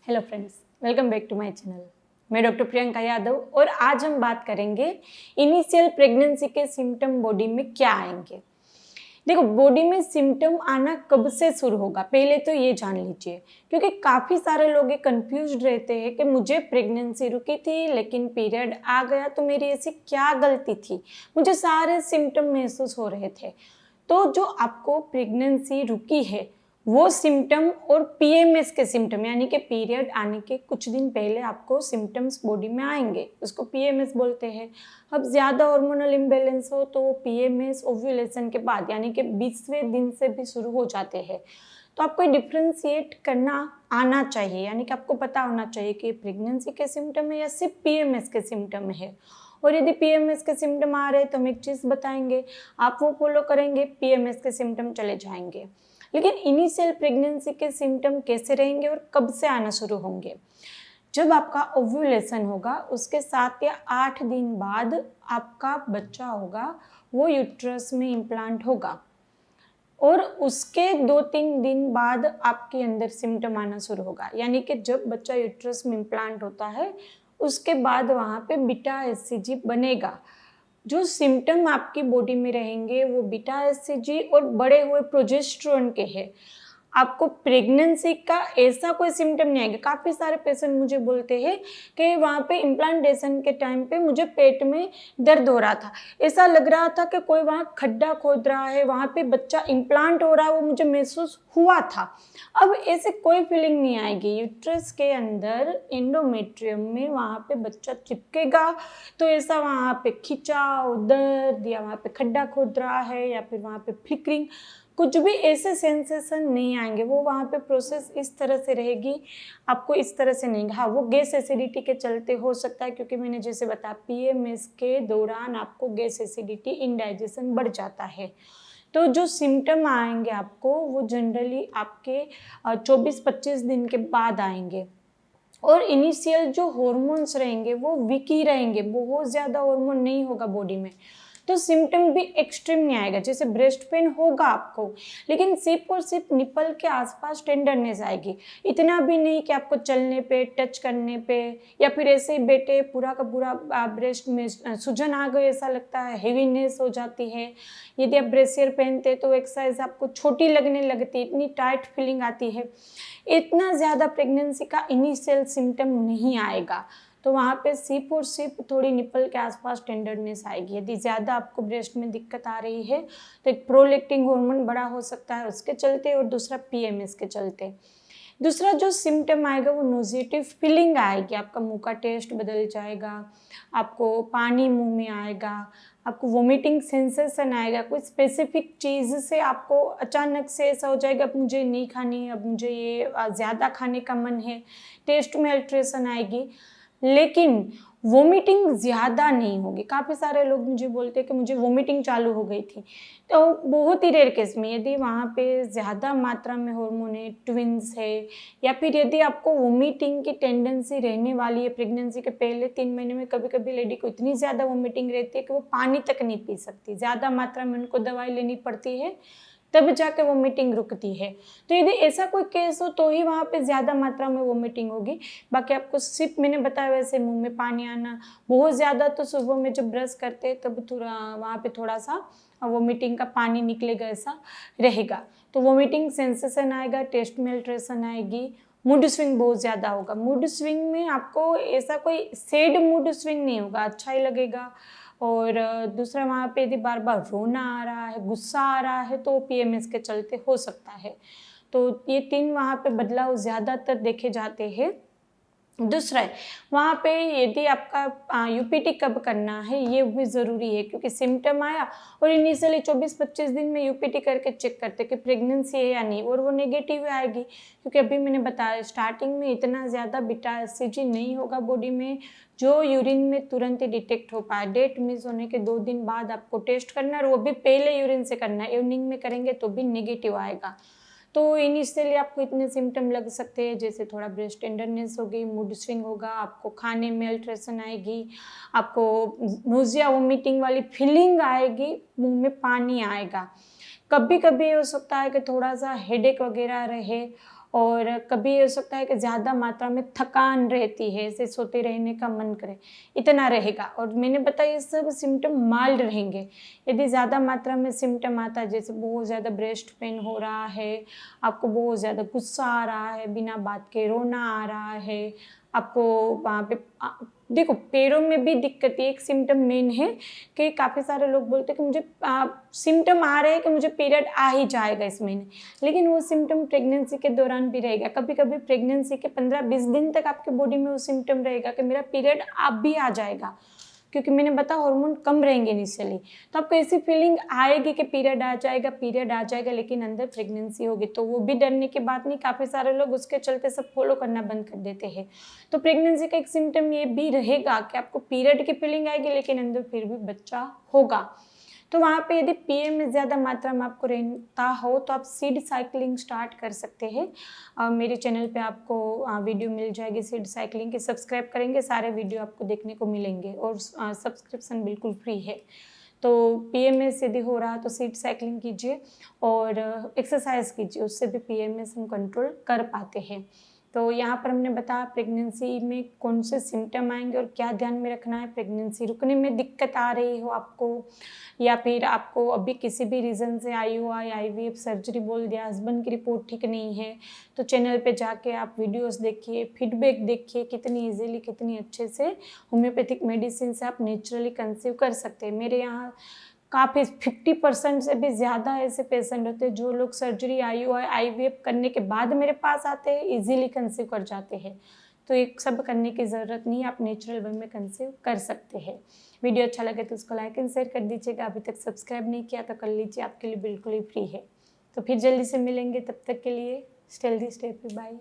Hello friends, welcome back to my channel. मैं doctor Priyanka Yadav और आज हम बात करेंगे इनिशियल प्रेगनेंसी के सिम्टम बॉडी में क्या आएंगे। देखो, बॉडी में सिम्टम आना कब से शुरू होगा पहले तो ये जान लीजिए, क्योंकि काफ़ी सारे लोग ये कंफ्यूज्ड रहते हैं कि मुझे प्रेगनेंसी रुकी थी लेकिन पीरियड आ गया, तो मेरी ऐसी क्या गलती थी, मुझे सारे सिम्टम महसूस हो रहे थे। तो जो आपको प्रेगनेंसी रुकी है वो सिम्टम और पीएमएस के सिम्टम यानी कि पीरियड आने के कुछ दिन पहले आपको सिम्टम्स बॉडी में आएंगे, उसको पीएमएस बोलते हैं। अब ज़्यादा हार्मोनल इम्बैलेंस हो तो पीएमएस ओव्यूलेशन के बाद यानी कि 20वें दिन से भी शुरू हो जाते हैं। तो आपको डिफ्रेंशिएट करना आना चाहिए, यानी कि आपको पता होना चाहिए कि प्रेगनेंसी के सिम्टम है या सिर्फ पीएमएस के सिम्टम है। और यदि पीएमएस के सिम्टम आ रहे हैं तो हम एक चीज़ बताएंगे, आप वो फॉलो करेंगे, पीएमएस के सिम्टम चले जाएंगे। लेकिन इनिशियल प्रेगनेंसी के सिम्टम कैसे रहेंगे और कब से आना शुरू होंगे? जब आपका ओव्यूलेशन होगा उसके 7 या 8 दिन बाद आपका बच्चा होगा, वो यूट्रस में इम्प्लांट होगा और उसके 2-3 दिन बाद आपके अंदर सिम्टम आना शुरू होगा। यानी कि जब बच्चा यूट्रस में इम्प्लांट होता है उसके बाद वहाँ पे बीटा एचसीजी बनेगा। जो सिम्टम आपकी बॉडी में रहेंगे वो बीटा एचसीजी और बढ़े हुए प्रोजेस्टेरोन के हैं। आपको प्रेगनेंसी का ऐसा कोई सिम्टम नहीं आएगा। काफ़ी सारे पेशेंट मुझे बोलते हैं कि वहाँ पे इम्प्लांटेशन के टाइम पे मुझे पेट में दर्द हो रहा था, ऐसा लग रहा था कि कोई वहाँ खड्डा खोद रहा है, वहाँ पे बच्चा इम्प्लांट हो रहा है, वो मुझे महसूस हुआ था। अब ऐसे कोई फीलिंग नहीं आएगी। यूट्रस के अंदर एंडोमेट्रियम में वहाँ पे बच्चा चिपकेगा तो ऐसा वहाँ पे खिंचाव, दर्द या वहाँ पे खड्डा खोद रहा है या फिर वहाँ पे फ्लिकरिंग, कुछ भी ऐसे सेंसेशन नहीं आएंगे। वो वहाँ पे प्रोसेस इस तरह से रहेगी, आपको इस तरह से नहीं। हाँ, वो गैस एसिडिटी के चलते हो सकता है, क्योंकि मैंने जैसे बताया पीएमएस के दौरान आपको गैस एसिडिटी, इंडाइजेशन बढ़ जाता है। तो जो सिम्टम आएंगे आपको वो जनरली आपके 24-25 दिन के बाद आएंगे। और इनिशियल जो हॉर्मोन्स रहेंगे वो वीक ही रहेंगे, बहुत ज़्यादा हार्मोन नहीं होगा बॉडी में, तो सिम्टम भी एक्सट्रीम नहीं आएगा। जैसे ब्रेस्ट पेन होगा आपको, लेकिन सिर्फ और सिर्फ निपल के आसपास टेंडरनेस आएगी, इतना भी नहीं कि आपको चलने पे, टच करने पे या फिर ऐसे ही बैठे पूरा का पूरा ब्रेस्ट में सूजन आ गई ऐसा लगता है, हेवीनेस हो जाती है। यदि आप ब्रेसियर पहनते तो एक्सरसाइज आपको छोटी लगने लगती है, इतनी टाइट फीलिंग आती है। इतना ज़्यादा प्रेगनेंसी का इनिशियल सिम्टम नहीं आएगा। तो वहाँ पे सिर्फ और सिर्फ थोड़ी निपल के आसपास टेंडरनेस आएगी। यदि ज़्यादा आपको ब्रेस्ट में दिक्कत आ रही है तो एक प्रोलैक्टिन हार्मोन बड़ा हो सकता है उसके चलते, और दूसरा पीएमएस के चलते। दूसरा जो सिम्टम आएगा वो नोजिएटिव फीलिंग आएगी, आपका मुंह का टेस्ट बदल जाएगा, आपको पानी मुंह में आएगा, आपको वोमिटिंग सेंसेशन आएगा। कोई स्पेसिफिक चीज़ से आपको अचानक से ऐसा हो जाएगा, अब मुझे नहीं खानी, अब मुझे ये ज़्यादा खाने का मन है। टेस्ट में अल्ट्रेशन आएगी, लेकिन वोमिटिंग ज़्यादा नहीं होगी। काफ़ी सारे लोग मुझे बोलते हैं कि मुझे वोमिटिंग चालू हो गई थी, तो बहुत ही रेयर केस में यदि वहाँ पे ज़्यादा मात्रा में हार्मोन है, ट्विंस है, या फिर यदि आपको वोमिटिंग की टेंडेंसी रहने वाली है प्रेगनेंसी के पहले 3 महीने में, कभी कभी लेडी को इतनी ज़्यादा वोमिटिंग रहती है कि वो पानी तक नहीं पी सकती, ज़्यादा मात्रा में उनको दवाई लेनी पड़ती है, तब जाके वोमिटिंग रुकती है। तो यदि ऐसा कोई केस हो तो ही वहाँ पे ज़्यादा मात्रा में वोमिटिंग होगी। बाकी आपको सिर्फ मैंने बताया वैसे मुंह में पानी आना बहुत ज़्यादा, तो सुबह में जब ब्रश करते हैं तब थोड़ा वहाँ पे थोड़ा सा वोमिटिंग का पानी निकलेगा, ऐसा रहेगा। तो वोमिटिंग सेंसेशन आएगा, टेस्ट में अल्ट्रेशन आएगी, मूड स्विंग बहुत ज़्यादा होगा। मूड स्विंग में आपको ऐसा कोई सैड मूड स्विंग नहीं होगा, अच्छा ही लगेगा। और दूसरा वहाँ पे यदि बार बार रोना आ रहा है, गुस्सा आ रहा है, तो पीएमएस के चलते हो सकता है। तो ये 3 वहाँ पे बदलाव ज़्यादातर देखे जाते हैं। दूसरा है वहाँ पे यदि आपका यूपीटी कब करना है ये भी ज़रूरी है, क्योंकि सिम्टम आया और इनिशियली 24-25 दिन में यूपीटी करके चेक करते कि प्रेगनेंसी है या नहीं, और वो नेगेटिव आएगी, क्योंकि अभी मैंने बताया स्टार्टिंग में इतना ज़्यादा बीटा एचसीजी नहीं होगा बॉडी में जो यूरिन में तुरंत ही डिटेक्ट हो पाए। डेट मिस होने के 2 दिन बाद आपको टेस्ट करना है, और वो भी पहले यूरिन से करना है, इवनिंग में करेंगे तो भी नेगेटिव आएगा। तो इनिशियली आपको इतने सिम्टम लग सकते हैं, जैसे थोड़ा ब्रेस्ट टेंडरनेस होगी, मूड स्विंग होगा, आपको खाने में अल्ट्रेशन आएगी, आपको नोजिया वोमिटिंग वाली फीलिंग आएगी, मुंह में पानी आएगा। कभी कभी हो सकता है कि थोड़ा सा हेडेक वगैरह रहे, और कभी हो सकता है कि ज़्यादा मात्रा में थकान रहती है, ऐसे सोते रहने का मन करे, इतना रहेगा। और मैंने बताया ये सब सिम्टम माइल्ड रहेंगे। यदि ज़्यादा मात्रा में सिम्टम आता है, जैसे बहुत ज़्यादा ब्रेस्ट पेन हो रहा है, आपको बहुत ज़्यादा गुस्सा आ रहा है, बिना बात के रोना आ रहा है, आपको वहाँ पे देखो पैरों में भी दिक्कत है। एक सिम्टम मेन है कि काफ़ी सारे लोग बोलते हैं कि मुझे सिम्टम आ रहे हैं कि मुझे पीरियड आ ही जाएगा इस महीने, लेकिन वो सिम्टम प्रेगनेंसी के दौरान भी रहेगा। कभी कभी प्रेगनेंसी के 15-20 दिन तक आपके बॉडी में वो सिम्टम रहेगा कि मेरा पीरियड अब भी आ जाएगा, क्योंकि मैंने बताया हार्मोन कम रहेंगे इनिशियली। तो आपको ऐसी फीलिंग आएगी कि पीरियड आ जाएगा, लेकिन अंदर प्रेगनेंसी होगी। तो वो भी डरने की बात नहीं, काफ़ी सारे लोग उसके चलते सब फॉलो करना बंद कर देते हैं। तो प्रेगनेंसी का एक सिम्टम ये भी रहेगा कि आपको पीरियड की फीलिंग आएगी, लेकिन अंदर फिर भी बच्चा होगा। तो वहाँ पे यदि पीएम में ज़्यादा मात्रा में आपको रहता हो तो आप सीड साइकिलिंग स्टार्ट कर सकते हैं। मेरे चैनल पे आपको वीडियो मिल जाएगी सीड साइकिलिंग की, सब्सक्राइब करेंगे सारे वीडियो आपको देखने को मिलेंगे और सब्सक्रिप्शन बिल्कुल फ्री है। तो पीएमएस यदि हो रहा तो सीड साइकिलिंग कीजिए और एक्सरसाइज कीजिए, उससे भी पीएमएस हम कंट्रोल कर पाते हैं। तो यहाँ पर हमने बताया प्रेगनेंसी में कौन से सिम्टम आएंगे और क्या ध्यान में रखना है। प्रेगनेंसी रुकने में दिक्कत आ रही हो आपको, या फिर आपको अभी किसी भी रीज़न से IUI IVF सर्जरी बोल दिया, हस्बैंड की रिपोर्ट ठीक नहीं है, तो चैनल पे जाके आप वीडियोस देखिए, फीडबैक देखिए, कितनी इजीली कितनी अच्छे से होम्योपैथिक मेडिसिन से आप नेचुरली कंसीव कर सकते हैं। मेरे यहाँ काफ़ी 50% से भी ज़्यादा ऐसे पेशेंट होते हैं जो लोग सर्जरी IUI IVF करने के बाद मेरे पास आते हैं, इजीली कंसीव कर जाते हैं। तो एक सब करने की ज़रूरत नहीं है, आप नेचुरल वे में कंसीव कर सकते हैं। वीडियो अच्छा लगे तो उसको लाइक एंड शेयर कर दीजिएगा। अभी तक सब्सक्राइब नहीं किया तो कर लीजिए, आपके लिए बिल्कुल ही फ्री है। तो फिर जल्दी से मिलेंगे, तब तक के लिए stay healthy stay happy, bye.